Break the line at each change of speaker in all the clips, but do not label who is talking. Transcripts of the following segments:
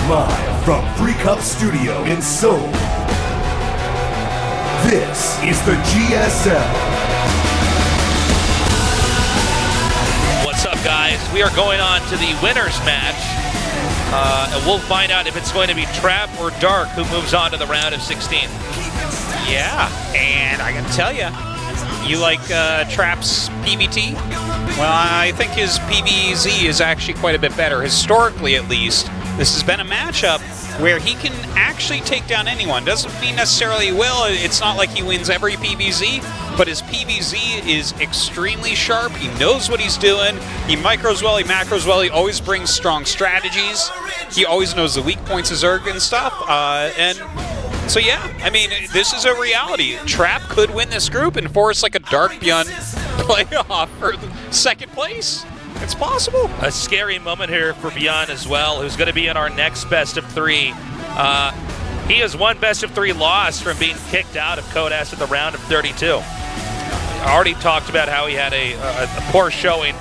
Live from Free Cup Studio in Seoul, this is the GSL.
What's up, guys? We are going on to the winner's match, and we'll find out if it's going to be Trap or Dark who moves on to the round of 16.
Yeah, and I can tell you, you like Trap's PVT? Well, I think his PVZ is actually quite a bit better. Historically, at least, this has been a matchup where he can actually take down anyone. Doesn't mean necessarily he will. It's not like he wins every PVZ, but his PVZ is extremely sharp. He knows what he's doing. He micros well, he macros well. He always brings strong strategies. He always knows the weak points of Zerg and stuff. And so, yeah, I mean, this is a reality. Trap could win this group and force like a Dark ByuN playoff for second place. It's possible.
A scary moment here for ByuN as well, who's going to be in our next best of 3. He has one best of 3 loss from being kicked out of Codas at the round of 32. I already talked about how he had a poor showing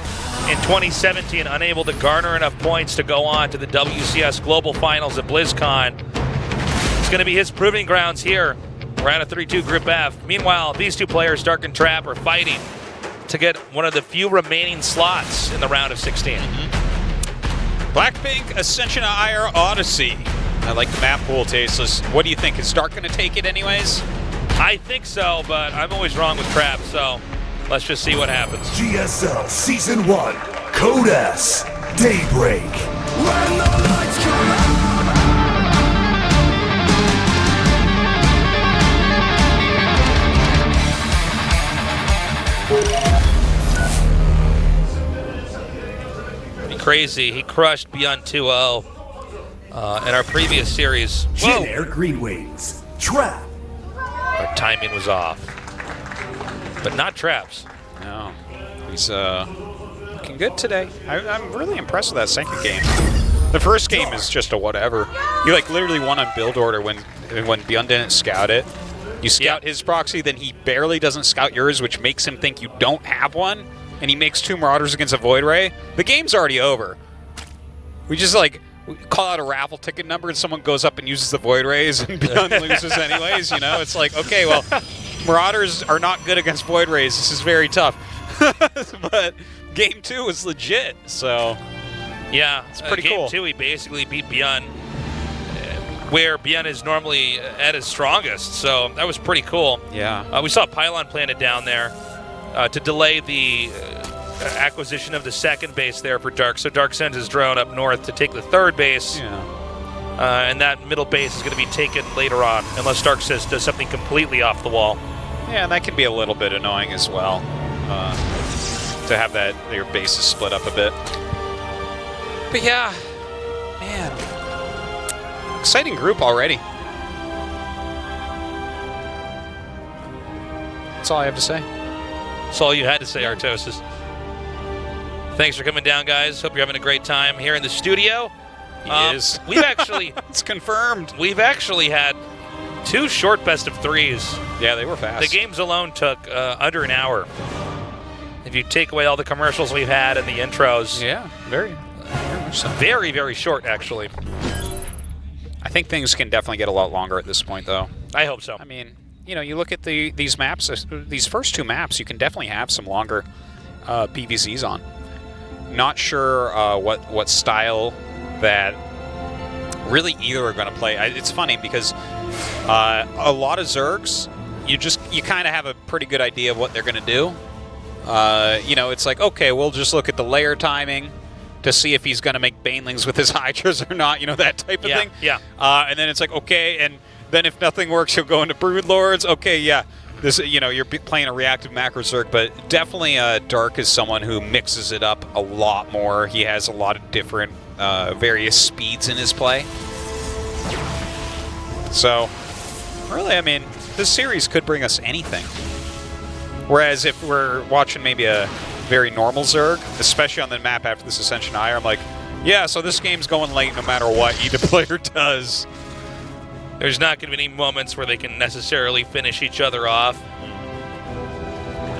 in 2017, unable to garner enough points to go on to the WCS Global Finals at BlizzCon. It's going to be his proving grounds here, round of 32 Group F. Meanwhile, these two players, Dark and Trap, are fighting to get one of the few remaining slots in the round of 16.
Blackpink, Ascension Ire, Odyssey. I like the map pool, Tasteless. What do you think? Is Dark going to take it anyways?
I think so, but I'm always wrong with Trap, so let's just see what happens.
GSL Season 1, Codas, Daybreak. When the lights come out.
Crazy. He crushed ByuN 2-0 in our previous series.
Air Green Wings, Trap.
Our timing was off, but not Trap's.
No, he's looking good today. I'm really impressed with that second game. The first game is just a whatever. You like literally won on build order when ByuN didn't scout it. You scout his proxy, then he barely doesn't scout yours, which makes him think you don't have one. And he makes 2 Marauders against a Void Ray, the game's already over. We just we call out a raffle ticket number and someone goes up and uses the Void Rays and ByuN loses anyways, you know? It's like, okay, well, Marauders are not good against Void Rays. This is very tough. But game 2 was legit, so
yeah,
it's pretty cool.
Game 2, he basically beat ByuN where ByuN is normally at his strongest, so that was pretty cool.
Yeah.
We saw a pylon planted down there to delay the acquisition of the second base there for Dark. So Dark sends his drone up north to take the third base. Yeah. And that middle base is going to be taken later on, unless Dark does something completely off the wall.
Yeah, and that can be a little bit annoying as well, to have your bases split up a bit. But yeah, man, exciting group already. That's all I have to say.
That's all you had to say, Artosis. Thanks for coming down, guys. Hope you're having a great time here in the studio.
He is.
We've actually...
It's confirmed.
We've actually had 2 short best of 3s.
Yeah, they were fast.
The games alone took under an hour. If you take away all the commercials we've had and the intros.
Yeah, very much so.
Very, very short, actually.
I think things can definitely get a lot longer at this point, though.
I hope so.
I mean, you know, you look at these maps, these first 2 maps, you can definitely have some longer PVZs on. Not sure what style that really either are going to play. It's funny because a lot of Zergs, you kind of have a pretty good idea of what they're going to do. You know, it's like, okay, we'll just look at the layer timing to see if he's going to make Banelings with his Hydras or not, you know, that type of thing.
Yeah.
And then it's like, okay, and then if nothing works, he'll go into Broodlords. Okay, yeah. This, you know, you're playing a reactive macro Zerg, but definitely Dark is someone who mixes it up a lot more. He has a lot of different various speeds in his play. So, really, I mean, this series could bring us anything. Whereas if we're watching maybe a very normal Zerg, especially on the map after this Ascension Ire, I'm like, yeah, so this game's going late no matter what either player does.
There's not going to be any moments where they can necessarily finish each other off.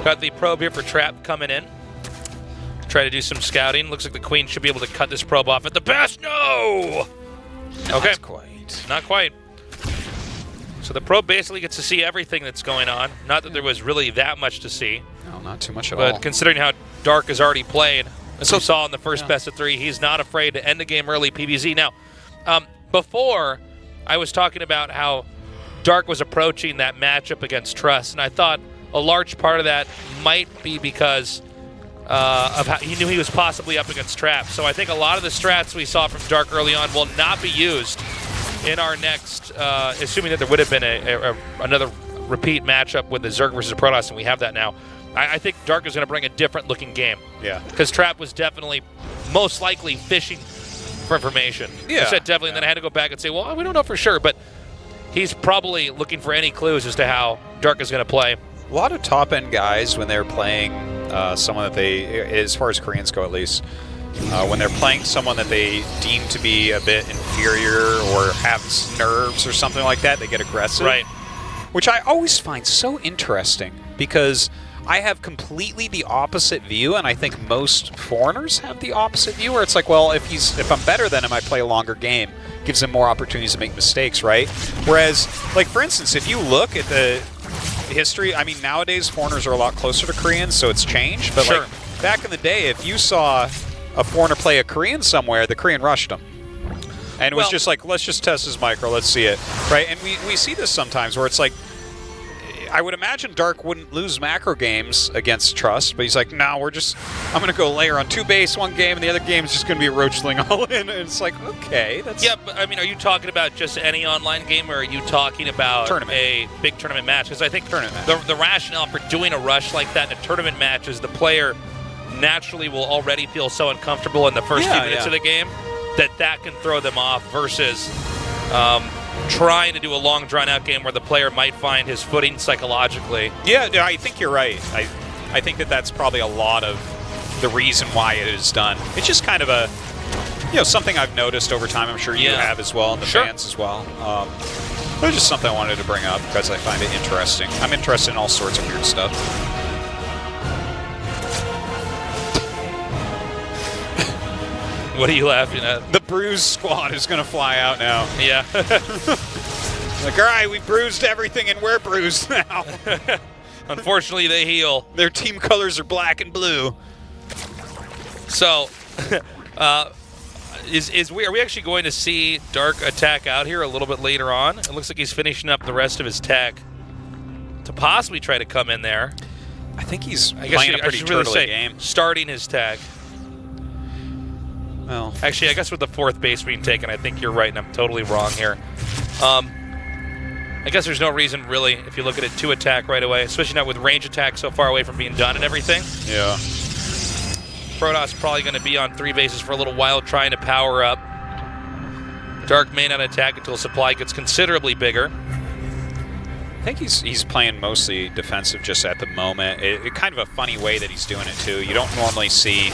Got the probe here for Trap coming in. Try to do some scouting. Looks like the Queen should be able to cut this probe off at the pass. No! Okay.
Not quite.
Not quite. So the pro basically gets to see everything that's going on. Not that there was really that much to see,
No, not too much at
but
all.
considering how Dark has already played, as
So-
we saw in the first best of 3, he's not afraid to end the game early, PBZ. Now, before, I was talking about how Dark was approaching that matchup against Trust, and I thought a large part of that might be because of how he knew he was possibly up against Traps. So I think a lot of the strats we saw from Dark early on will not be used in our next, assuming that there would have been another repeat matchup with the Zerg versus Protoss, and we have that now. I think Dark is going to bring a different looking game.
Yeah.
Because Trap was definitely, most likely, fishing for information.
Yeah.
I said definitely, and then I had to go back and say, well, we don't know for sure, but he's probably looking for any clues as to how Dark is going to play.
A lot of top-end guys, when they're playing someone that they, as far as Koreans go at least, when they're playing someone that they deem to be a bit inferior or have nerves or something like that, they get aggressive.
Right.
Which I always find so interesting because I have completely the opposite view, and I think most foreigners have the opposite view, where it's like, well, if I'm better than him, I play a longer game. Gives him more opportunities to make mistakes, right? Whereas, like, for instance, if you look at the history, I mean, nowadays foreigners are a lot closer to Koreans, so it's changed. But
Sure.
like back in the day, if you saw a foreigner play a Korean somewhere, the Korean rushed him. And it was
Well-
just like, let's just test his micro, let's see it, right? And we see this sometimes where it's like, I would imagine Dark wouldn't lose macro games against Trust, but he's like, no, I'm going to go layer on 2 base one game, and the other game is just going to be a roachling all in. And it's like, okay, that's...
Yeah, but I mean, are you talking about just any online game, or are you talking about
Tournament.
a big tournament match? Because I think
Tournament
the rationale for doing a rush like that in a tournament match is the player naturally will already feel so uncomfortable in the first few minutes of the game that can throw them off versus trying to do a long, drawn-out game where the player might find his footing psychologically.
Yeah, I think you're right. I think that's probably a lot of the reason why it is done. It's just kind of a, something I've noticed over time. I'm sure you have as well, and the fans as well. It was just something I wanted to bring up because I find it interesting. I'm interested in all sorts of weird stuff.
What are you laughing at?
The bruise squad is going to fly out now.
Yeah.
Like, all right, we bruised everything and we're bruised now.
Unfortunately, they heal.
Their team colors are black and blue.
So, are we actually going to see Dark attack out here a little bit later on? It looks like he's finishing up the rest of his tech to possibly try to come in there.
I think he's
I
playing a
I
pretty
should really
turtly
say
game.
starting his tech.
Well,
Actually, I guess with the 4th base being taken, I think you're right, and I'm totally wrong here. I guess there's no reason, really, if you look at it, to attack right away, especially not with range attack so far away from being done and everything.
yeah.
Protoss probably going to be on 3 bases for a little while trying to power up. Dark may not attack until supply gets considerably bigger.
I think he's playing mostly defensive just at the moment. It kind of a funny way that he's doing it, too. You don't normally see,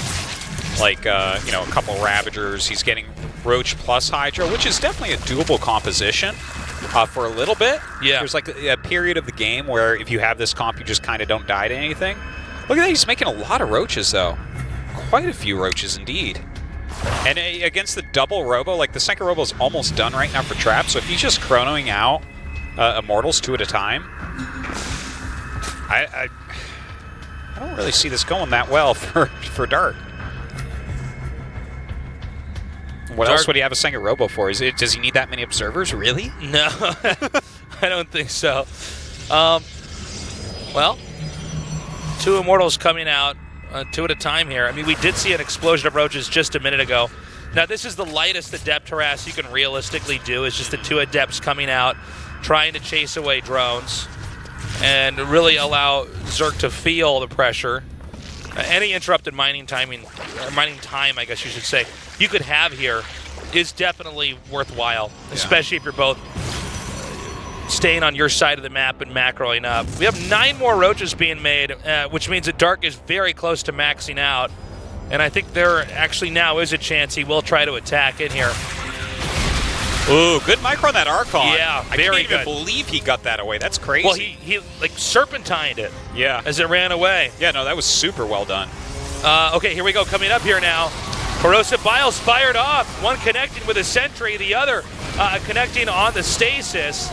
like, a couple Ravagers. He's getting Roach plus Hydra, which is definitely a doable composition for a little bit.
Yeah.
There's like a period of the game where if you have this comp, you just kind of don't die to anything. Look at that. He's making a lot of Roaches, though. Quite a few Roaches, indeed. And against the double Robo, like the second Robo is almost done right now for Trap, so if he's just chronoing out Immortals 2 at a time, I don't really see this going that well for Dark. What else would he have a second Robo for? Does he need that many observers? Really?
No, I don't think so. Well, 2 Immortals coming out, 2 at a time here. I mean, we did see an explosion of Roaches just a minute ago. Now, this is the lightest Adept harass you can realistically do. It's just the 2 Adepts coming out, trying to chase away drones, and really allow Zerg to feel the pressure. Any interrupted mining time, I guess you should say, you could have here is definitely worthwhile, especially if you're both staying on your side of the map and macroing up. We have 9 more Roaches being made, which means that Dark is very close to maxing out. And I think there actually now is a chance he will try to attack in here.
Ooh, good micro on that Archon.
Yeah,
I
very
can't even
good.
believe he got that away. That's crazy.
Well, he like serpentined it
yeah.
as it ran away.
Yeah, no, that was super well done.
Okay, here we go. Coming up here now. Corrosive Bile's fired off. One connecting with a sentry, the other connecting on the stasis.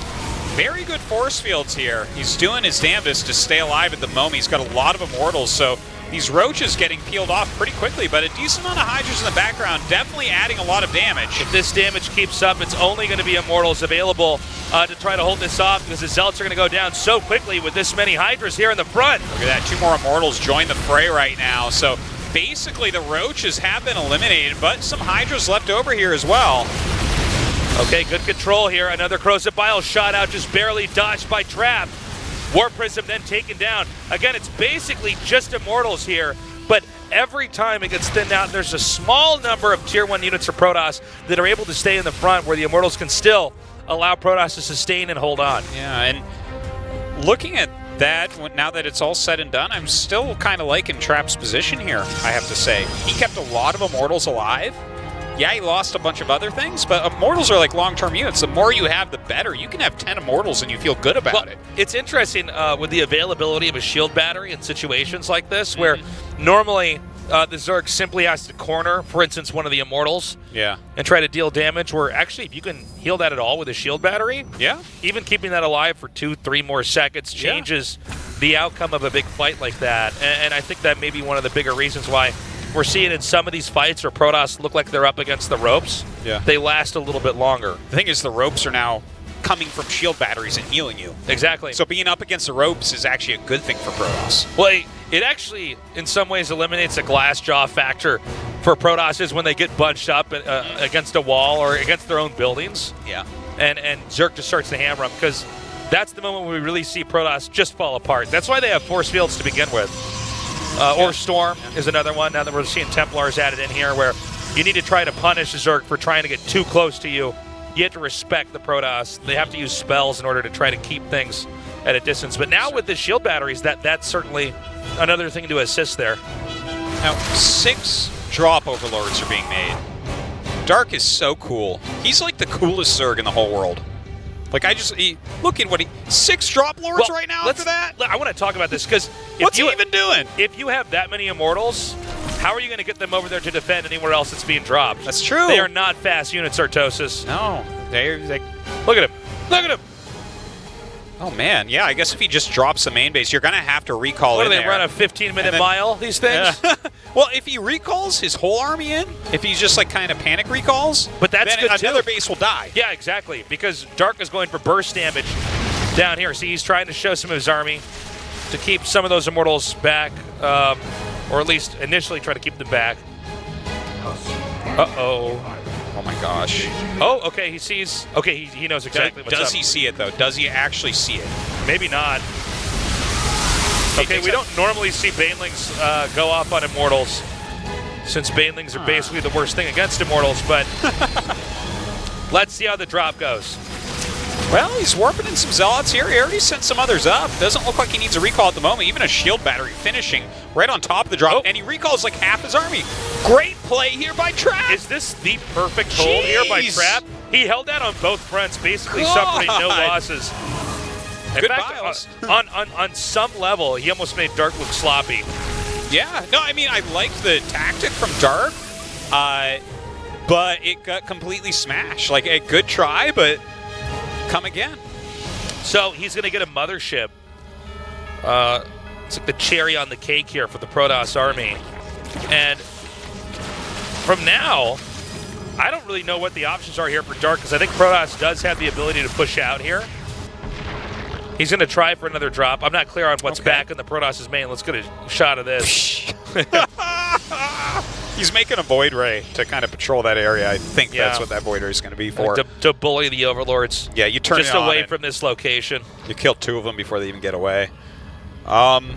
Very good force fields here. He's doing his damnedest to stay alive at the moment. He's got a lot of immortals, so these roaches getting peeled off pretty quickly, but a decent amount of hydras in the background, definitely adding a lot of damage.
If this damage keeps up, it's only going to be immortals available to try to hold this off, because the Zealots are going to go down so quickly with this many hydras here in the front.
Look at that, 2 more immortals join the fray right now, so basically the roaches have been eliminated, but some hydras left over here as well.
Okay, good control here. Another corrosive bile shot out, just barely dodged by Trap. War Prism then taken down. Again, it's basically just immortals here, but every time it gets thinned out, there's a small number of Tier 1 units of Protoss that are able to stay in the front, where the immortals can still allow Protoss to sustain and hold on.
Yeah, and looking at that, now that it's all said and done, I'm still kind of liking Trap's position here, I have to say. He kept a lot of immortals alive. Yeah, he lost a bunch of other things, but immortals are like long-term units. The more you have, the better. You can have 10 immortals and you feel good about it.
It's interesting with the availability of a shield battery in situations like this, where normally the Zerg simply has to corner, for instance, one of the immortals, and try to deal damage, where actually if you can heal that at all with a shield battery, even keeping that alive for 2-3 more seconds changes the outcome of a big fight like that. And I think that may be one of the bigger reasons why we're seeing in some of these fights where Protoss look like they're up against the ropes, they last a little bit longer.
The thing is, the ropes are now coming from shield batteries and healing you.
Exactly.
So being up against the ropes is actually a good thing for Protoss.
Well, it actually, in some ways, eliminates a glass jaw factor for Protoss when they get bunched up against a wall or against their own buildings.
Yeah.
And Zerg just starts to hammer them, because that's the moment when we really see Protoss just fall apart. That's why they have force fields to begin with. Or Storm is another one, now that we're seeing Templars added in here, where you need to try to punish the Zerg for trying to get too close to you. You have to respect the Protoss. They have to use spells in order to try to keep things at a distance. But now with the shield batteries, that's certainly another thing to assist there.
Now, 6 drop overlords are being made. Dark is so cool. He's like the coolest Zerg in the whole world. Like, look at what 6 drop lords right now after that?
I want to talk about this, because
what's he even doing?
If you have that many immortals, how are you going to get them over there to defend anywhere else that's being dropped?
That's true.
They are not fast units, Artosis.
No. They're like,
look at him. Look at him.
Oh, man. Yeah, I guess if he just drops the main base, you're going to have to recall in there.
What do they run, a 15-minute mile, these things?
Well, if he recalls his whole army in, if he's just like kind of panic recalls,
but that's
then
good
another
too.
base will die.
Yeah, exactly, because Dark is going for burst damage down here. See, he's trying to show some of his army to keep some of those immortals back, or at least initially try to keep them back. Uh-oh.
Oh my gosh.
Oh, okay, he sees. Okay, he knows exactly what's up.
Does he see it, though? Does he actually see it?
Maybe not. Okay, we don't normally see Banelings go off on Immortals, since Banelings are basically the worst thing against Immortals, but let's see how the drop goes.
Well, he's warping in some Zealots here. He already sent some others up. Doesn't look like he needs a recall at the moment. Even a shield battery finishing right on top of the drop, and he recalls like half his army. Great play here by Trap.
Is this the perfect hold here by Trap? He held that on both fronts, basically suffering no losses. In fact, on some level, he almost made Dark look sloppy.
Yeah, no, I mean, I liked the tactic from Dark, but it got completely smashed. Like, a good try, but come again.
So he's going to get a mothership. It's like the cherry on the cake here for the Protoss army. And from now, I don't really know what the options are here for Dark, because I think Protoss does have the ability to push out here. He's going to try for another drop. I'm not clear on what's back in the Protoss's main. Let's get a shot of this.
He's making a Void Ray to kind of patrol that area. I think that's what that Void Ray is going to be for.
To bully the Overlords.
Yeah, you turn
just
it on
away from this location.
You kill 2 of them before they even get away. Okay,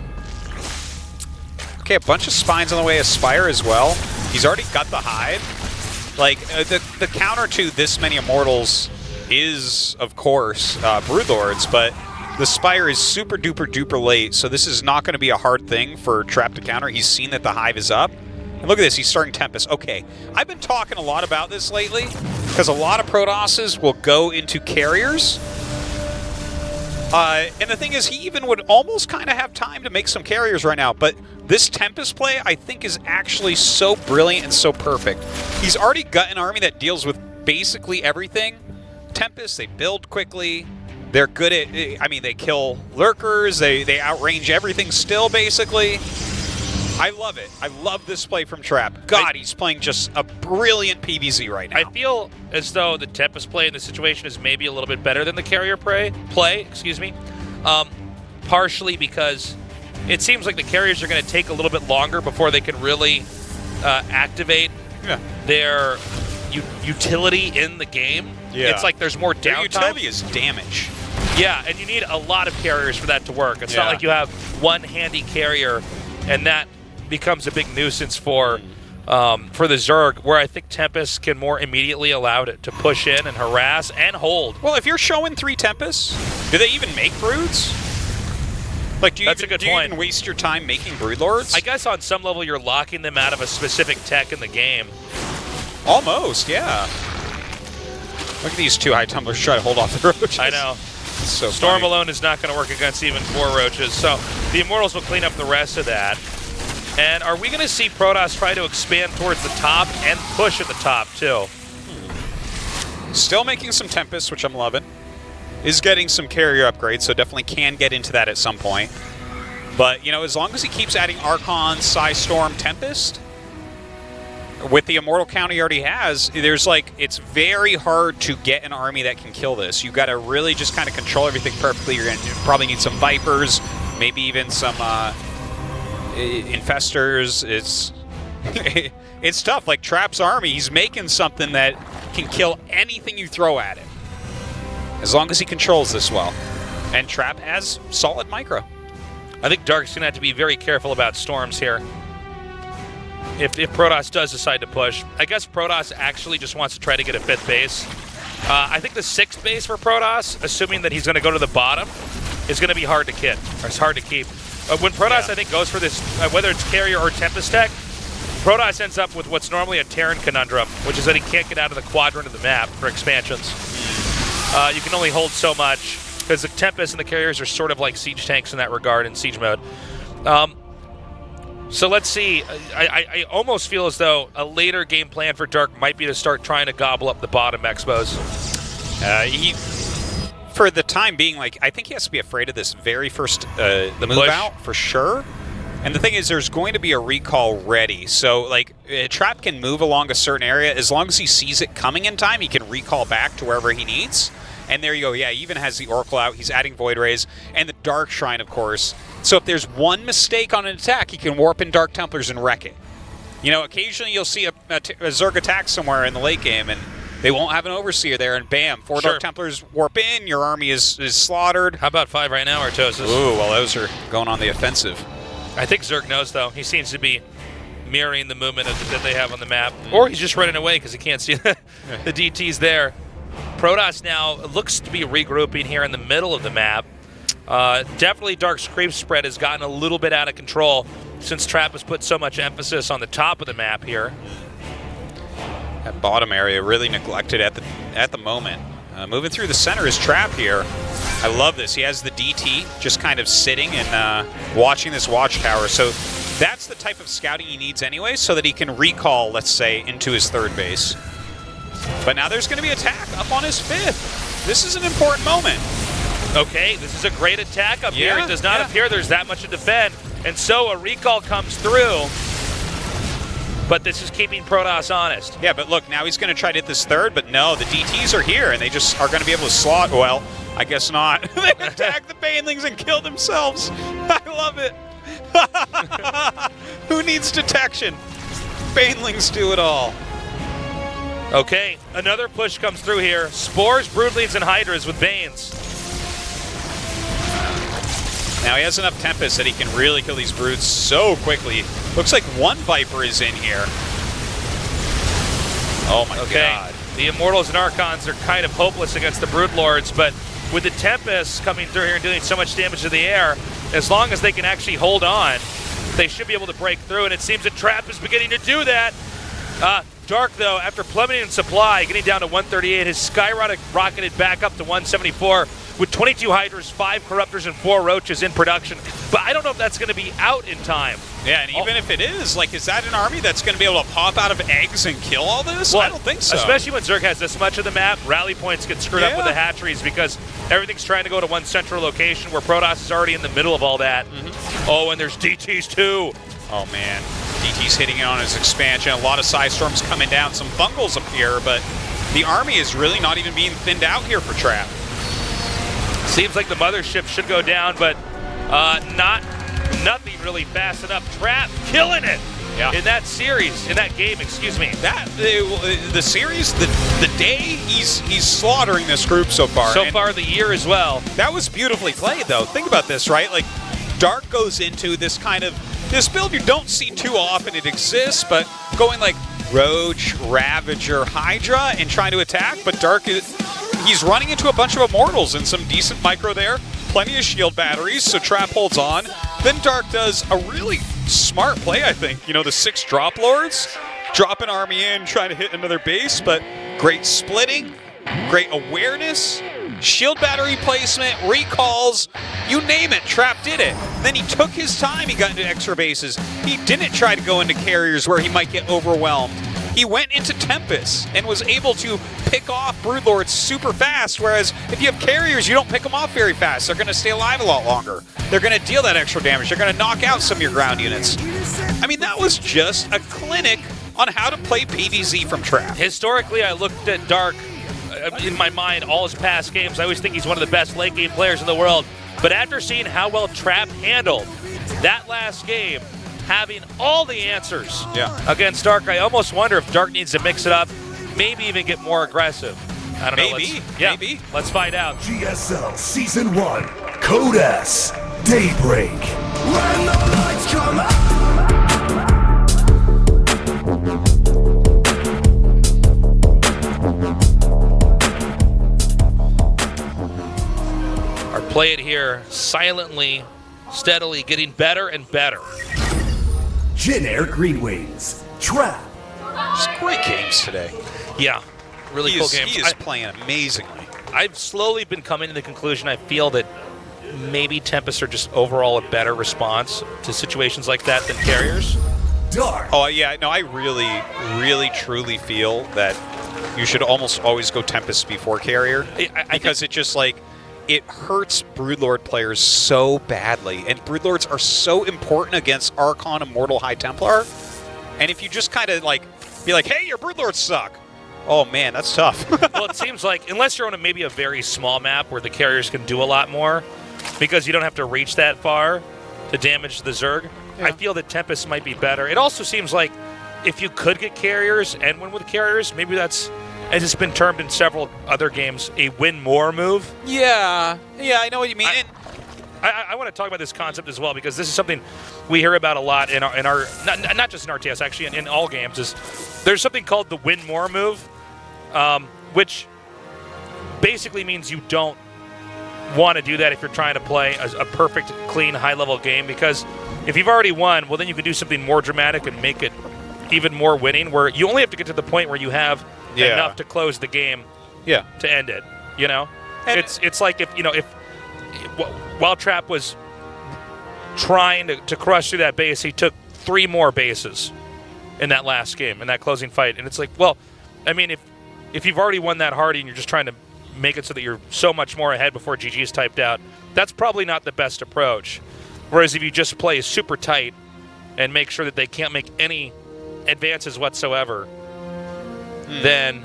a bunch of spines on the way. Aspire as well. He's already got the hide. Like, the counter to this many Immortals is, of course, Broodlords, but the Spire is super duper duper late, so this is not going to be a hard thing for Trap to counter. He's seen that the Hive is up. And look at this, he's starting Tempest. Okay, I've been talking a lot about this lately, because a lot of Protosses will go into carriers. And the thing is, he even would almost kind of have time to make some carriers right now, but this Tempest play, I think, is actually so brilliant and so perfect. He's already got an army that deals with basically everything, Tempest, they build quickly. They're good at, I mean, they kill lurkers. They outrange everything still, basically. I love it. I love this play from Trap. God, he's playing just a brilliant PVZ right now.
I feel as though the Tempest play in this situation is maybe a little bit better than the carrier play. Excuse me. Partially because it seems like the carriers are going to take a little bit longer before they can really activate their utility in the game.
Yeah.
It's like there's more
Their
downtime.
utility is damage.
Yeah, and you need a lot of carriers for that to work. It's not like you have one handy carrier, and that becomes a big nuisance for the Zerg, where I think Tempest can more immediately allow it to push in and harass and hold.
Well, if you're showing 3 Tempests, do they even make broods? Like, do you,
That's a good
do you
point.
even waste your time making broodlords?
I guess on some level you're locking them out of a specific tech in the game.
Almost, yeah. Look at these 2 high tumblers try to hold off the roaches.
I know.
It's so
Storm
funny.
alone is not going to work against even 4 roaches, so the Immortals will clean up the rest of that. And are we going to see Protoss try to expand towards the top and push at the top, too?
Still making some Tempests, which I'm loving. Is getting some carrier upgrades, so definitely can get into that at some point. But, you know, as long as he keeps adding Archon, Psystorm, Tempest, with the Immortal count he already has, there's like, it's very hard to get an army that can kill this. You've got to really just kind of control everything perfectly. You're going to probably need some Vipers, maybe even some Infestors. It's tough. Like, Trap's army, he's making something that can kill anything you throw at it, as long as he controls this well. And Trap has solid micro.
I think Dark's going to have to be very careful about storms here. If Protoss does decide to push. I guess Protoss actually just wants to try to get a 5th base. I think the 6th base for Protoss, assuming that he's going to go to the bottom, is going to be hard to keep. When Protoss, I think, goes for this, whether it's carrier or Tempest tech, Protoss ends up with what's normally a Terran conundrum, which is that he can't get out of the quadrant of the map for expansions. You can only hold so much, because the Tempest and the carriers are sort of like siege tanks in that regard in siege mode. So let's see. I almost feel as though a later game plan for Dark might be to start trying to gobble up the bottom expos.
For the time being, like, I think he has to be afraid of this very first the move
push.
out for sure. And the thing is, there's going to be a recall ready. So, like, Trap can move along a certain area. As long as he sees it coming in time, he can recall back to wherever he needs. And there you go. Yeah, he even has the Oracle out. He's adding Void Rays. And the Dark Shrine, of course. So if there's one mistake on an attack, he can warp in Dark Templars and wreck it. You know, occasionally you'll see a Zerg attack somewhere in the late game, and they won't have an Overseer there, and bam, 4 Dark Templars warp in, your army is slaughtered.
How about 5 right now, Artosis?
Ooh, well, those are going on the offensive.
I think Zerg knows, though. He seems to be mirroring the movement that they have on the map. Or he's just running away because he can't see the DTs there. Protoss now looks to be regrouping here in the middle of the map. Definitely Dark's creep spread has gotten a little bit out of control since Trap has put so much emphasis on the top of the map here.
That bottom area really neglected at the moment. Moving through the center is Trap here. I love this. He has the DT just kind of sitting and watching this watchtower. So that's the type of scouting he needs anyway, so that he can recall, let's say, into his 3rd base. But now there's going to be attack up on his 5th. This is an important moment.
Okay, this is a great attack up here. It does not appear there's that much to defend. And so a recall comes through. But this is keeping Protoss honest.
Yeah, but look, now he's going to try to hit this 3rd, but no, the DTs are here, and they just are going to be able to slot. Well, I guess not. They attack the Banelings and kill themselves. I love it. Who needs detection? Banelings do it all.
Okay, another push comes through here. Spores, Broodlings, and Hydras with Banes.
Now he has enough Tempest that he can really kill these Broods so quickly. Looks like 1 Viper is in here. Oh my god.
The Immortals and Archons are kind of hopeless against the Broodlords, but with the Tempests coming through here and doing so much damage to the air, as long as they can actually hold on, they should be able to break through, and it seems that Trap is beginning to do that. Dark, though, after plummeting in supply, getting down to 138, has skyrocketed back up to 174 with 22 Hydras, 5 Corruptors, and 4 Roaches in production. But I don't know if that's going to be out in time
Yeah, and even if it is, like, is that an army that's going to be able to pop out of eggs and kill all this?
Well,
I don't think so.
Especially when Zerg has this much of the map, rally points get screwed up with the hatcheries because everything's trying to go to one central location where Protoss is already in the middle of all that. Oh, and there's DTs too.
Oh, man. DT's hitting it on his expansion. A lot of Psystorms coming down. Some Fungals appear, but the army is really not even being thinned out here for Trap.
Seems like the mothership should go down, but nothing really fast enough. Trap killing it in that series, in that game, excuse me.
That the series, the day he's slaughtering this group so far.
So far the year as well.
That was beautifully played, though. Think about this, right? Like, Dark goes into this kind of this build you don't see too often. It exists, but going like Roach, Ravager, Hydra, and trying to attack. But Dark he's running into a bunch of Immortals and some decent micro there. Plenty of shield batteries, so Trap holds on. Then Dark does a really smart play, I think. You know, the 6 Drop Lords, drop an army in, trying to hit another base, but great splitting, great awareness, shield battery placement, recalls, you name it, Trap did it. Then he took his time, he got into extra bases. He didn't try to go into carriers where he might get overwhelmed. He went into Tempest and was able to pick off Broodlords super fast, whereas if you have carriers, you don't pick them off very fast. They're going to stay alive a lot longer. They're going to deal that extra damage. They're going to knock out some of your ground units. I mean, that was just a clinic on how to play PvZ from Trap.
Historically, I looked at Dark in my mind, all his past games. I always think he's one of the best late game players in the world. But after seeing how well Trap handled that last game, having all the answers against Dark, I almost wonder if Dark needs to mix it up, maybe even get more aggressive. I don't know.
Maybe.
Let's find out.
GSL Season 1, Code S, Daybreak. When the lights come out.
Our play it here silently, steadily, getting better and better.
Jin-Air Green Wings, Trap.
Just great games today.
Yeah, really cool games.
He is playing amazingly.
I've slowly been coming to the conclusion I feel that maybe Tempests are just overall a better response to situations like that than carriers.
Dark.
Oh, yeah. No, I really, truly feel that you should almost always go Tempest before carrier because it just, like, it hurts Broodlord players so badly. And Broodlords are so important against Archon, Immortal, High Templar. And if you just kind of, like, be like, hey, your Broodlords suck. Oh, man, that's tough.
Well, it seems like, unless you're on maybe a very small map where the carriers can do a lot more, because you don't have to reach that far to damage the Zerg, I feel that Tempest might be better. It also seems like if you could get carriers and win with carriers, maybe that's, as it's been termed in several other games, a win more move.
Yeah, I know what you mean.
I want to talk about this concept as well because this is something we hear about a lot in our not just in RTS, actually in all games. Is there's something called the win more move, which basically means you don't want to do that if you're trying to play a perfect, clean, high-level game, because if you've already won, well, then you can do something more dramatic and make it even more winning, where you only have to get to the point where you have enough to close the game to end it, you know? And it's like if while Trap was trying to crush through that base, he took 3 more bases in that last game, in that closing fight. And it's like, well, I mean, if you've already won that hard and you're just trying to make it so that you're so much more ahead before GG is typed out, that's probably not the best approach. Whereas if you just play super tight and make sure that they can't make any advances whatsoever, then...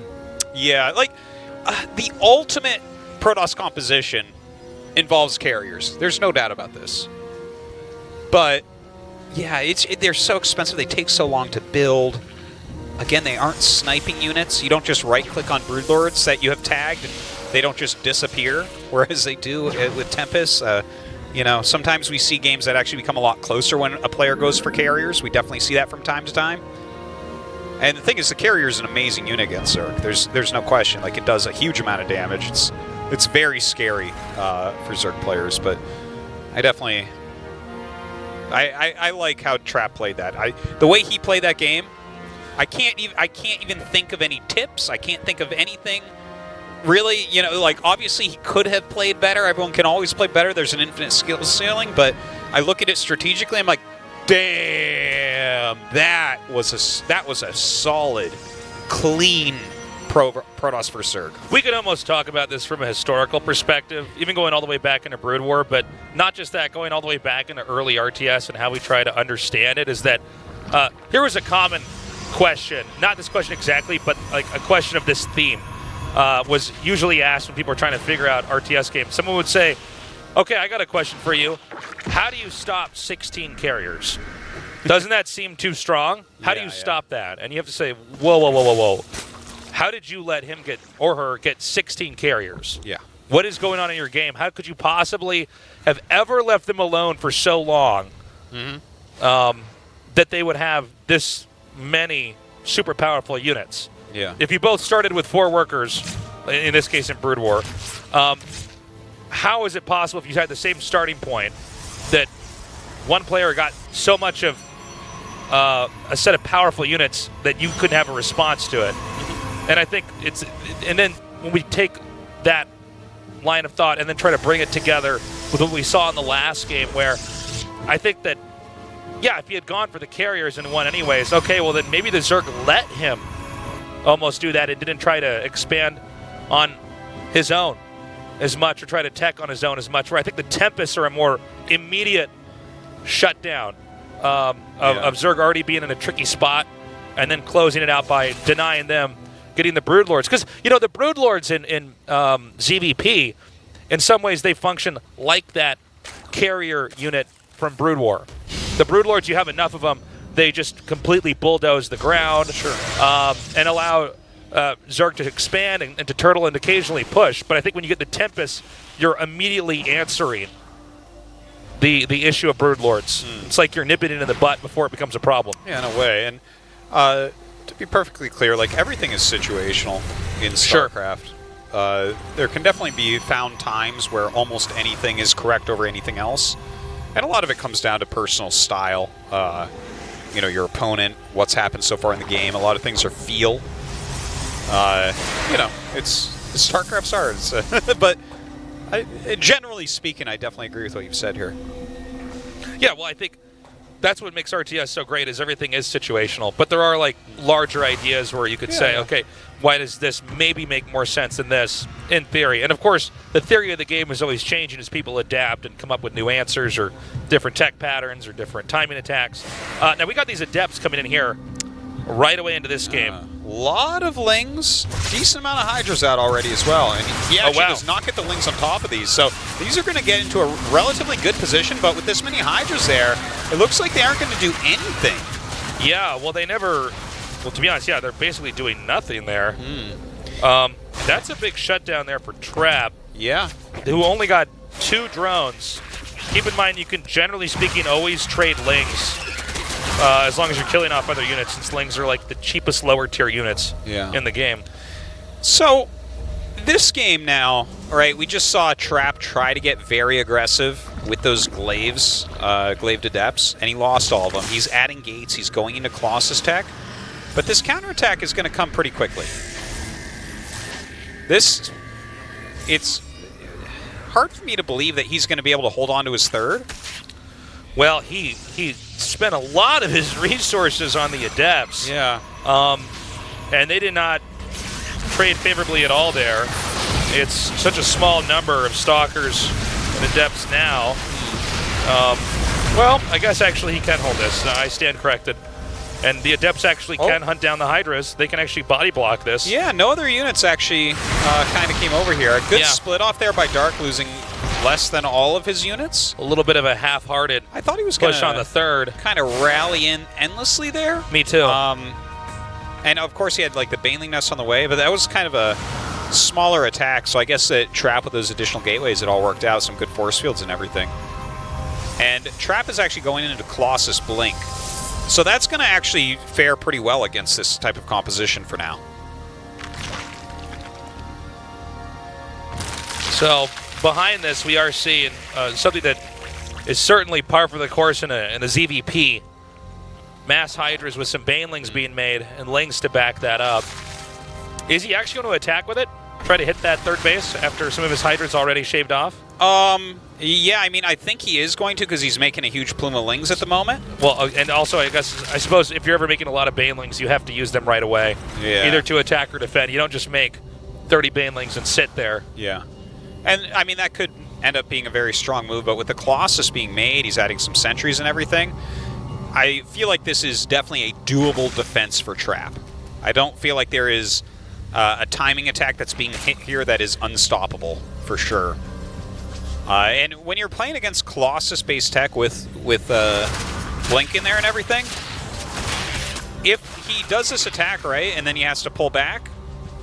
Yeah, like, the ultimate Protoss composition involves carriers. There's no doubt about this. But, yeah, they're so expensive. They take so long to build. Again, they aren't sniping units. You don't just right-click on Broodlords that you have tagged, and they don't just disappear, whereas they do with Tempest. You know, sometimes we see games that actually become a lot closer when a player goes for carriers. We definitely see that from time to time. And the thing is, the carrier is an amazing unit against Zerg. There's no question. Like, it does a huge amount of damage. It's very scary for Zerg players, but I definitely... I like how Trap played that. The way he played that game, I can't even think of any tips. I can't think of anything really. You know, like, obviously he could have played better. Everyone can always play better. There's an infinite skill ceiling, but I look at it strategically. I'm like, Damn, that was a solid, clean Protoss for Zerg.
We could almost talk about this from a historical perspective, even going all the way back into Brood War, but not just that, going all the way back into early RTS and how we try to understand it is that here was a common question, not this question exactly, but like a question of this theme was usually asked when people are trying to figure out RTS games. Someone would say, okay, I got a question for you. How do you stop 16 carriers? Doesn't that seem too strong? How do you stop that? And you have to say, whoa, whoa, whoa, whoa, whoa. How did you let him get, or her, get 16 carriers?
Yeah.
What is going on in your game? How could you possibly have ever left them alone for so long that they would have this many super powerful units?
Yeah.
If you both started with 4 workers, in this case in Brood War, how is it possible if you had the same starting point that one player got so much of a set of powerful units that you couldn't have a response to it? And I think it's, and then when we take that line of thought and then try to bring it together with what we saw in the last game, where I think that, yeah, if he had gone for the carriers and won anyways, okay, well then maybe the Zerg let him almost do that and didn't try to expand on his own as much or try to tech on his own as much, where I think the Tempests are a more immediate shutdown of Zerg already being in a tricky spot and then closing it out by denying them getting the Broodlords. Because, you know, the Broodlords in ZVP, in some ways they function like that carrier unit from Brood War. The Broodlords, you have enough of them, they just completely bulldoze the ground and allow Zerg to expand and to turtle and occasionally push. But I think when you get the Tempest, you're immediately answering the issue of Broodlords. It's like you're nipping it in the butt before it becomes a problem.
Yeah, in a way. And to be perfectly clear, like, everything is situational in StarCraft. There can definitely be found times where almost anything is correct over anything else. And a lot of it comes down to personal style. You know, your opponent, what's happened so far in the game. A lot of things are feel. You know, it's StarCraft's art. But generally speaking, I definitely agree with what you've said here.
Yeah, well, I think that's what makes RTS so great, is everything is situational. But there are, like, larger ideas where you could say, okay, why does this maybe make more sense than this in theory? And, of course, the theory of the game is always changing as people adapt and come up with new answers or different tech patterns or different timing attacks. Now, we got these Adepts coming in here right away into this game.
A lot of Lings, decent amount of Hydras out already as well. And he actually does not get the Lings on top of these. So these are going to get into a relatively good position, but with this many Hydras there, it looks like they aren't going to do anything.
Yeah, well, they never... Well, to be honest, yeah, they're basically doing nothing there. That's a big shutdown there for Trap.
Yeah.
Who only got 2 drones. Keep in mind, you can, generally speaking, always trade Lings. As long as you're killing off other units, since Lings are like the cheapest lower tier units in the game.
So, this game now, right, we just saw Trap try to get very aggressive with those Glaives, Glaved Adepts, and he lost all of them. He's adding gates, he's going into Colossus tech, but this counterattack is going to come pretty quickly. It's hard for me to believe that he's going to be able to hold on to his third.
Well, he spent a lot of his resources on the Adepts.
Yeah.
And they did not trade favorably at all there. It's such a small number of Stalkers and Adepts now. Well, I guess actually he can hold this. I stand corrected. And the Adepts actually can hunt down the Hydras. They can actually body block this.
Yeah, no other units actually kind of came over here. A good split off there by Dark, losing less than all of his units.
A little bit of a half-hearted
I thought he was
push on the third.
Kind of rally in endlessly there.
Me too.
And of course he had like the Baneling Nest on the way, but that was kind of a smaller attack, so I guess that Trap with those additional gateways, it all worked out, some good force fields and everything. And Trap is actually going into Colossus Blink. So that's going to actually fare pretty well against this type of composition for now.
So behind this, we are seeing something that is certainly par for the course in a ZVP. Mass Hydras with some Banelings being made and Lings to back that up. Is he actually going to attack with it? Try to hit that third base after some of his Hydras already shaved off?
Yeah, I mean, I think he is going to because he's making a huge plume of lings at the moment.
Well, and also, I suppose if you're ever making a lot of banelings, you have to use them right away.
Yeah.
Either to attack or defend. You don't just make 30 banelings and sit there.
Yeah. And, I mean, that could end up being a very strong move, but with the Colossus being made, he's adding some sentries and everything, I feel like this is definitely a doable defense for Trap. I don't feel like there is a timing attack that's being hit here that is unstoppable, for sure. And when you're playing against Colossus-based tech with Blink in there and everything, if he does this attack right and then he has to pull back,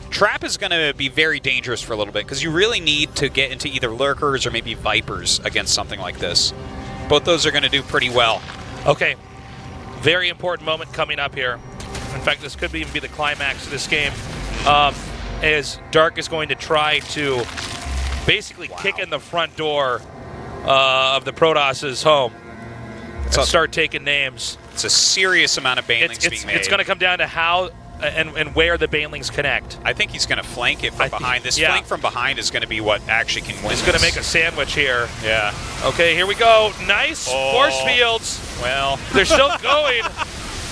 Trap is going to be very dangerous for a little bit because you really need to get into either Lurkers or maybe Vipers against something like this. Both those are going to do pretty well.
Okay, very important moment coming up here. In fact, this could even be the climax of this game. As Dark is going to try to basically kick in the front door of the Protoss' home and start taking names.
It's a serious amount of banelings being made.
It's going to come down to how and where the banelings connect.
I think he's going to flank it from behind. This flank from behind is going to be what actually can win.
He's going to make a sandwich here.
Yeah.
Okay, here we go. Nice force fields.
Well,
they're still going.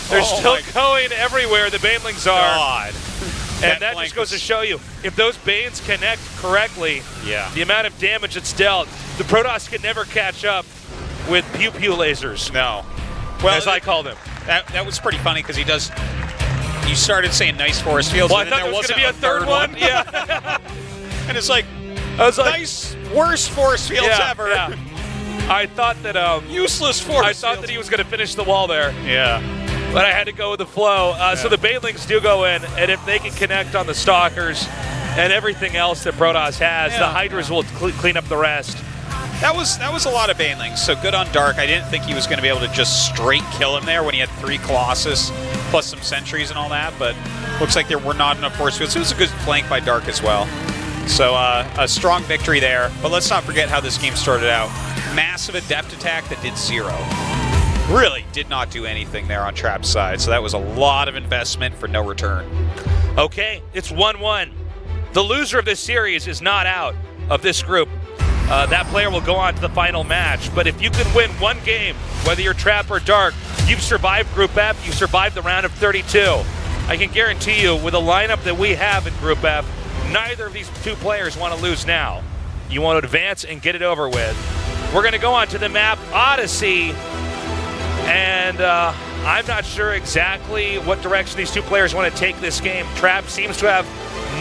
They're still going everywhere the banelings are.
God.
And that just goes to show you, if those banes connect correctly, the amount of damage it's dealt, the Protoss can never catch up with pew pew lasers.
No. Well,
as I call them.
That was pretty funny because he does. You started saying nice forest fields,
well,
and then there
was
wasn't
going to be a third one.
Yeah. And it's like, nice, worst forest fields ever.
Yeah. I thought that
useless forest.
I thought that he was going to finish the wall there.
Yeah.
But I had to go with the flow. So the banelings do go in, and if they can connect on the Stalkers and everything else that Protoss has, the Hydras will clean up the rest.
That was a lot of banelings, so good on Dark. I didn't think he was going to be able to just straight kill him there when he had 3 Colossus plus some sentries and all that, but looks like there were not enough force fields. It was a good flank by Dark as well. So a strong victory there, but let's not forget how this game started out. Massive Adept attack that did 0. Really did not do anything there on Trap's side, so that was a lot of investment for no return.
Okay, it's 1-1. The loser of this series is not out of this group. That player will go on to the final match, but if you can win one game, whether you're Trap or Dark, you've survived Group F, you've survived the round of 32. I can guarantee you, with a lineup that we have in Group F, neither of these two players want to lose now. You want to advance and get it over with. We're going to go on to the map Odyssey, and I'm not sure exactly what direction these two players want to take this game. Trap seems to have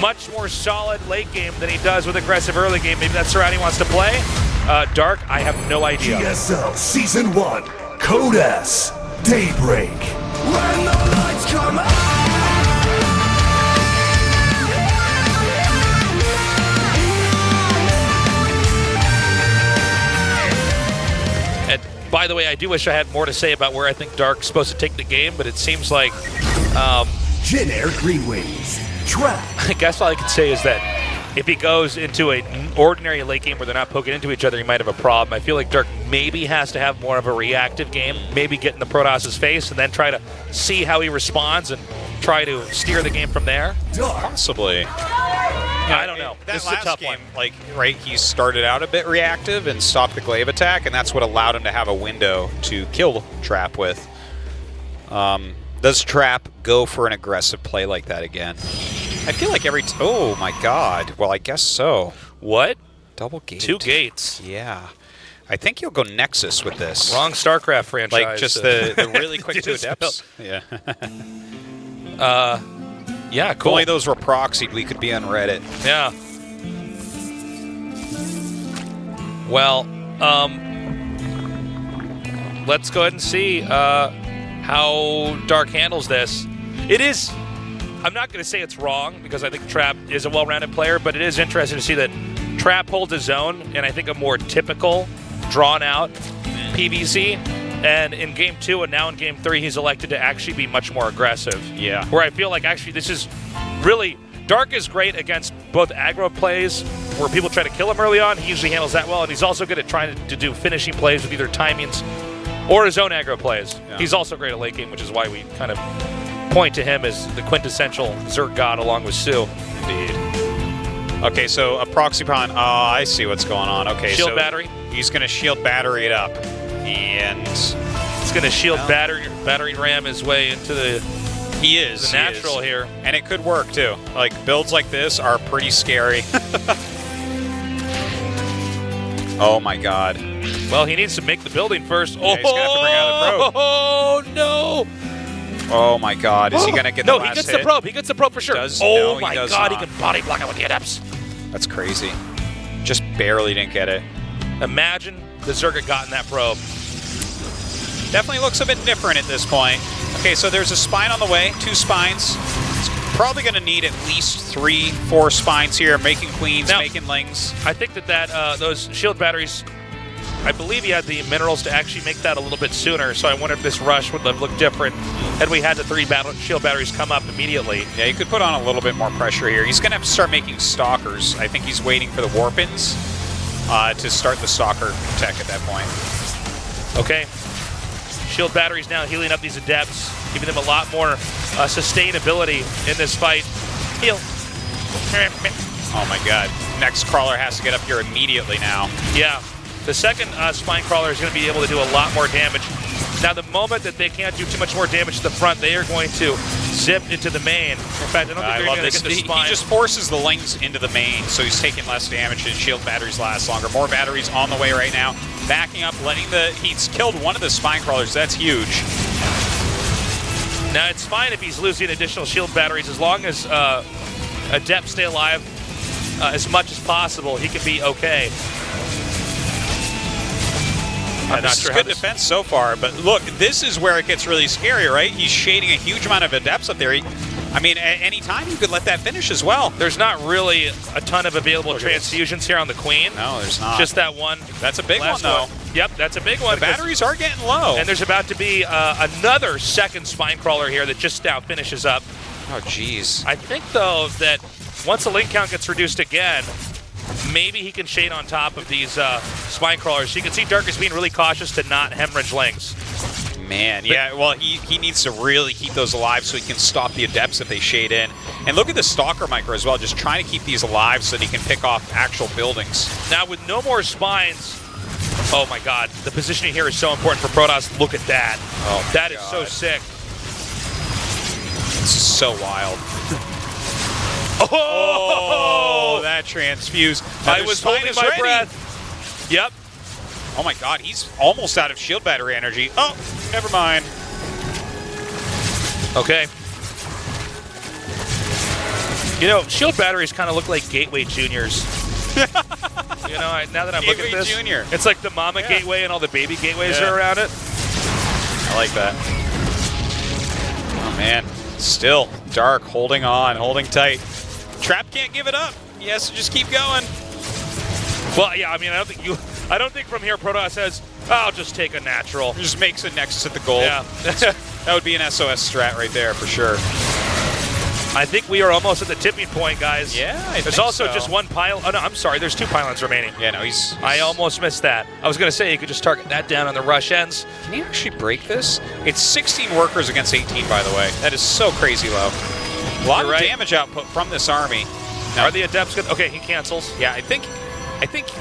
much more solid late game than he does with aggressive early game. Maybe that's the route he wants to play. Dark, I have no idea.
GSL Season 1, Code S, Daybreak. When the lights come out.
By the way, I do wish I had more to say about where I think Dark's supposed to take the game, but it seems like
Generic Green Wings. Trap.
I guess all I can say is that if he goes into an ordinary late game where they're not poking into each other, he might have a problem. I feel like Dark maybe has to have more of a reactive game, maybe get in the Protoss' face and then try to see how he responds and try to steer the game from there.
Possibly.
I don't know.
That
this
last
is a tough
game,
one.
he started out a bit reactive and stopped the glaive attack, and that's what allowed him to have a window to kill Trap with. Does Trap go for an aggressive play like that again? I feel like oh my god. Well, I guess so.
What?
Double gate.
2 gates.
Yeah. I think he'll go Nexus with this.
Wrong StarCraft franchise.
Like just the really quick 2 adepts. Yeah.
Yeah, cool.
If only those were proxied, we could be on Reddit.
Yeah. Well, let's go ahead and see how Dark handles this. It is, I'm not going to say it's wrong because I think Trap is a well-rounded player, but it is interesting to see that Trap holds his own in, I think, a more typical, drawn-out PvC. And in Game 2 and now in Game 3, he's elected to actually be much more aggressive.
Yeah.
Where I feel like actually this is really, Dark is great against both aggro plays where people try to kill him early on. He usually handles that well. And he's also good at trying to do finishing plays with either timings or his own aggro plays. Yeah. He's also great at late game, which is why we kind of point to him as the quintessential Zerg god along with Sue.
Indeed. Okay, so a proxy pawn. Oh, I see what's going on. Okay,
Shield
so
battery.
He's going to shield battery it up. And
it's going to shield battery ram his way into the
he is
natural here.
And it could work too. Like builds like this are pretty scary. Oh my god.
Well, he needs to make the building first.
Yeah, he's gonna have to bring out the probe.
Oh no!
Oh my god, is he gonna get the last
he gets
hit?
the probe. He gets the probe for sure.
No,
my
he does
god,
not.
he can body block it with the adepts.
That's crazy. Just barely didn't get it.
Imagine the Zerg gotten that probe.
Definitely looks a bit different at this point. Okay, so there's a spine on the way, 2 spines. It's probably going to need at least 3, 4 spines here, making queens,
Now,
making lings.
I think that those shield batteries, I believe he had the minerals to actually make that a little bit sooner, so I wonder if this rush would have looked different had we had the 3 shield batteries come up immediately.
Yeah, you could put on a little bit more pressure here. He's going to have to start making stalkers. I think he's waiting for the warpins to start the stalker tech at that point.
Okay. Shield batteries now healing up these adepts, giving them a lot more sustainability in this fight. Heal.
Oh my god. Next crawler has to get up here immediately now.
Yeah. The second spine crawler is going to be able to do a lot more damage. Now, the moment that they can't do too much more damage to the front, they are going to zip into the main. In fact, I don't think they're going to get the spine.
He just forces the lings into the main, so he's taking less damage and shield batteries last longer. More batteries on the way right now. Backing up, he's killed one of the spine crawlers. That's huge.
Now, it's fine if he's losing additional shield batteries. As long as adepts stay alive as much as possible, he can be okay.
This is good defense so far, but look, this is where it gets really scary, right? He's shading a huge amount of adepts up there. I mean, at any time you could let that finish as well.
There's not really a ton of available transfusions here on the queen.
No, there's not.
Just that one.
That's a big one, though.
Yep, that's a big one.
The batteries are getting low.
And there's about to be another second spine crawler here that just now finishes up.
Oh, jeez.
I think, though, that once the link count gets reduced again, maybe he can shade on top of these spine crawlers. You can see Dark is being really cautious to not hemorrhage lings.
Man, yeah, well, he needs to really keep those alive so he can stop the adepts if they shade in. And look at the Stalker micro as well, just trying to keep these alive so that he can pick off actual buildings.
Now, with no more spines, oh my god, the positioning here is so important for Protoss. Look at that.
Oh,
that is so sick.
This is so wild.
Oh,
that transfuse.
I was holding my breath. Yep.
Oh my god, he's almost out of shield battery energy. Oh, never mind.
Okay. You know, shield batteries kind of look like Gateway Juniors. You know, now that I'm looking at this,
Junior.
It's like the mama gateway and all the baby gateways are around it.
I like that. Oh man, still Dark, holding on, holding tight. Trap can't give it up. He has to just keep going.
Well, yeah, I mean, I don't think from here Protoss says, I'll just take a natural.
Just makes a nexus at the gold.
Yeah.
That would be an SOS strat right there for sure.
I think we are almost at the tipping point, guys.
Yeah,
There's also just one pylon. Oh, no, I'm sorry. There's 2 pylons remaining.
Yeah, no,
I almost missed that. I was going to say you could just target that down on the rush ends.
Can you actually break this? It's 16 workers against 18, by the way. That is so crazy low. A lot of damage output from this army.
Now, are the adepts good? Okay, he cancels.
Yeah, I think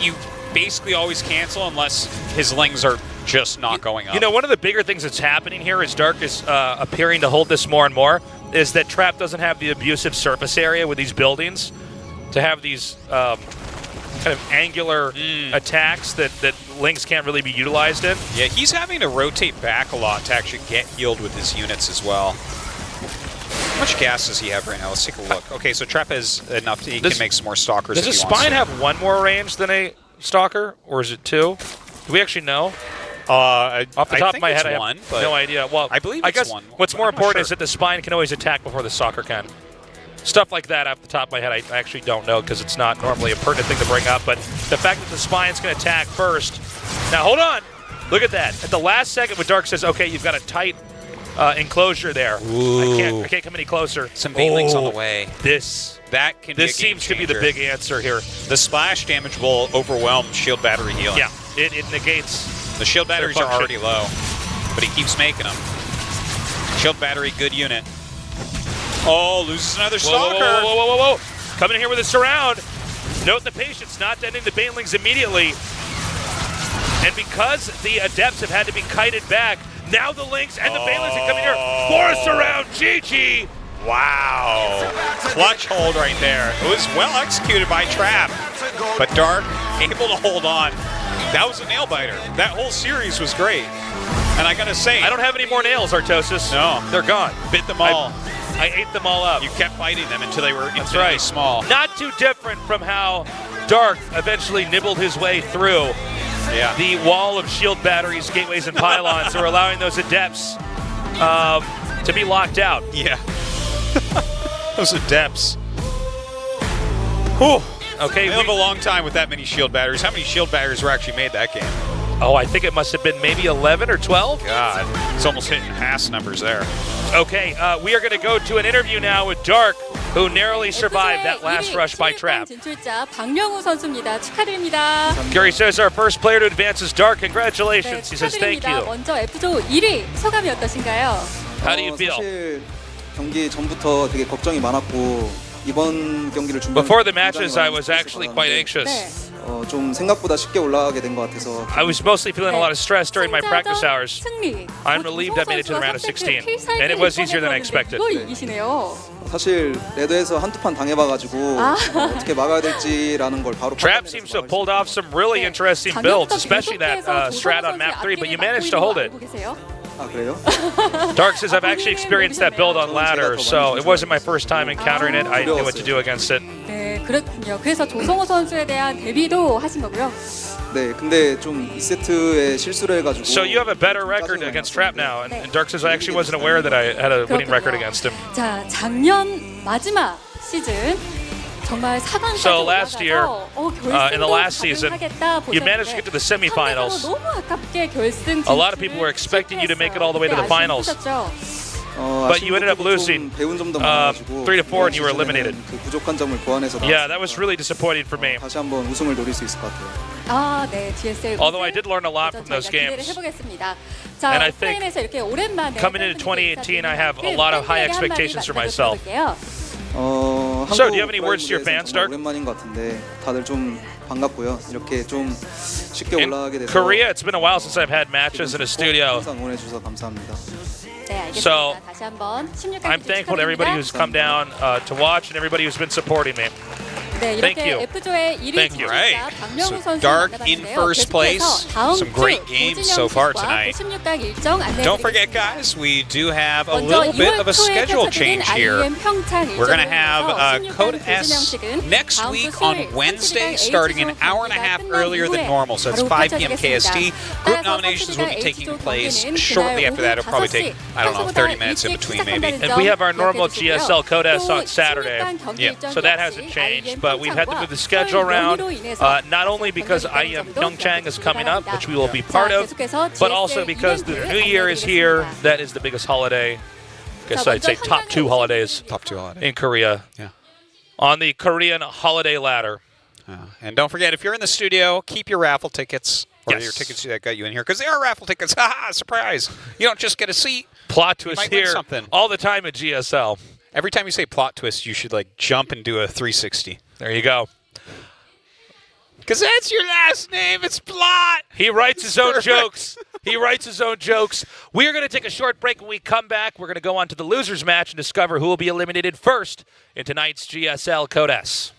you basically always cancel unless his lings are just not going up.
You know, one of the bigger things that's happening here as Dark is appearing to hold this more and more is that Trap doesn't have the abusive surface area with these buildings to have these kind of angular attacks that Lings can't really be utilized in.
Yeah, he's having to rotate back a lot to actually get healed with his units as well. How much gas does he have right now? Let's take a look. Okay, so Trap has enough. He can make some more stalkers.
Does a spine have one more range than a stalker, or is it 2? Do we actually know? Off the top of my head, I have no idea. Well,
I believe
I guess
it's 1.
What's more important is that the spine can always attack before the stalker can. Stuff like that, off the top of my head, I actually don't know because it's not normally a pertinent thing to bring up. But the fact that the spine's going to attack first. Now, hold on. Look at that. At the last second, when Dark says, "Okay, you've got a tight enclosure there. I can't come any closer."
Some V-Links on the way.
This seems to be the big answer here.
The splash damage will overwhelm shield battery healing.
Yeah, it negates.
The shield batteries are already low, but he keeps making them. Shield battery, good unit. Oh, loses another stalker.
Whoa. Coming in here with a surround. Note the patience, not ending the banelings immediately. And because the adepts have had to be kited back, now the links and the banelings are coming here. Force around GG.
Wow. Clutch hold right there. It was well executed by Trap, but Dark able to hold on. That was a nail biter. That whole series was great. And I gotta say,
I don't have any more nails, Artosis.
No.
They're gone.
Bit them all.
I ate them all up.
You kept biting them until they were
That's
infinitely
right.
small.
Not too different from how Dark eventually nibbled his way through the wall of shield batteries, gateways, and pylons that are allowing those adepts to be locked out.
Yeah. Those adepts.
Whew. Okay,
They live a long time with that many shield batteries. How many shield batteries were actually made that game?
Oh, I think it must have been maybe 11 or 12.
God, it's almost hitting Haas numbers there.
Okay, we are going to go to an interview now with Dark, who narrowly survived that last rush by Trap.
진출자 박영우 선수입니다. 축하드립니다.
Gary says our first player to advance is Dark. Congratulations.
네,
He says thank
축하드립니다.
you.
먼저 F조 1위 소감이 어떠신가요?
How do you feel?
사실 경기 전부터 되게 걱정이 많았고 이번 경기를 준비하면서
Before the matches, I was actually quite anxious.
네.
좀 생각보다 쉽게 올라가게 된 것 같아서
I was mostly feeling a lot of stress during my practice hours.
승리.
I'm relieved I made it to the round of 16, and it was easier than I expected.
또 이기시네요.
사실 레드에서 한두 판 당해봐가지고 어떻게 막아야 될지라는 걸 바로
Trap seems to have pulled off some really interesting builds, especially that strat on map 3, but you managed to hold it.
아 그래요?
Dark says I've actually experienced that build on ladder, so it wasn't my first time encountering it. I knew what to do against it.
네, 그렇군요. 그래서 조성호 선수에 대한 대비도 하신 거고요.
네, 근데 좀 2세트에 실수를 해가지고
So you have a better record against Trap now, and Dark says I actually wasn't aware that I had a winning record against him.
자, 작년 마지막 시즌 정말 4강까지
So last year,
올라가서
in the last season, you managed to get to the semifinals.
너무 아깝게 결승
A lot of people were expecting you to make it all the way to the finals. But you ended up losing
배운 점도 많아가지고
3-4 and you were eliminated.
그 부족한 점을 보완해서
Yeah, that was really disappointing for me.
다시 한번 우승을 노릴 수 있을 것 같아요.
아, 네, GSL.
Although I did learn a lot from those games.
해보겠습니다.
And
자,
I think
오프라인에서 이렇게 오랜만에
coming into 2018, I have a lot of high expectations for myself.
So,
do you have any words to your fans, Dark?
오랜만인 것 같은데 다들 좀 반갑고요. 이렇게 좀 쉽게
In
올라가게 돼서
Korea, it's been a while since I've had matches in a studio.
항상 응원해 주셔서 감사합니다.
네, 알겠습니다.
So,
다시 한번 16강까지
I'm thankful to everybody who's come down to watch and everybody who's been supporting me.
네,
Thank
이렇게
you.
F조의 1위
Thank you.
Right.
진출자 박명우
So
선수
Dark
만나봤는데요.
in first place.
다음
Some great
주
games
고진영
so far
씨와
tonight.
16강 일정
Don't forget,
안내해드리겠습니다.
guys, we do have a
먼저
little bit
2월
of a
초에
schedule
펼쳐지는
change here.
IEM 평창
We're going to
일정을
have
위해서
Code
16강
S
고진영식은
next
다음 주
week
수요일
on Wednesday,
31일
starting an
H조
hour and a half
경기가
earlier than
끝난
normal. So that's
이후에
5 p.m.
펼쳐지겠습니다.
KST. Group nominations will be taking place shortly after that. It'll probably take, I don't know, 30 minutes in between maybe.
And we have our normal GSL Code S on Saturday.
Yeah.
So that hasn't changed, but we've had to move the schedule around, not only because IEM Pyeongchang is coming up, which we will be part of, but also because the New Year is here. That is the biggest holiday. I guess I'd say top 2 holidays
Top 2 holiday.
in Korea.
Yeah.
On the Korean holiday ladder.
And don't forget, if you're in the studio, keep your raffle tickets. Or
Yes.
your tickets that got you in here. Because they are raffle tickets. Ha surprise. You don't just get a seat.
Plot twist
might win
here
something.
all the time at GSL.
Every time you say plot twist, you should like jump and do a 360.
There you go.
Because that's your last name. It's Plot.
He writes his own
Perfect.
jokes. He writes his own jokes. We are going to take a short break. When we come back, we're going to go on to the losers match and discover who will be eliminated first in tonight's GSL Code S.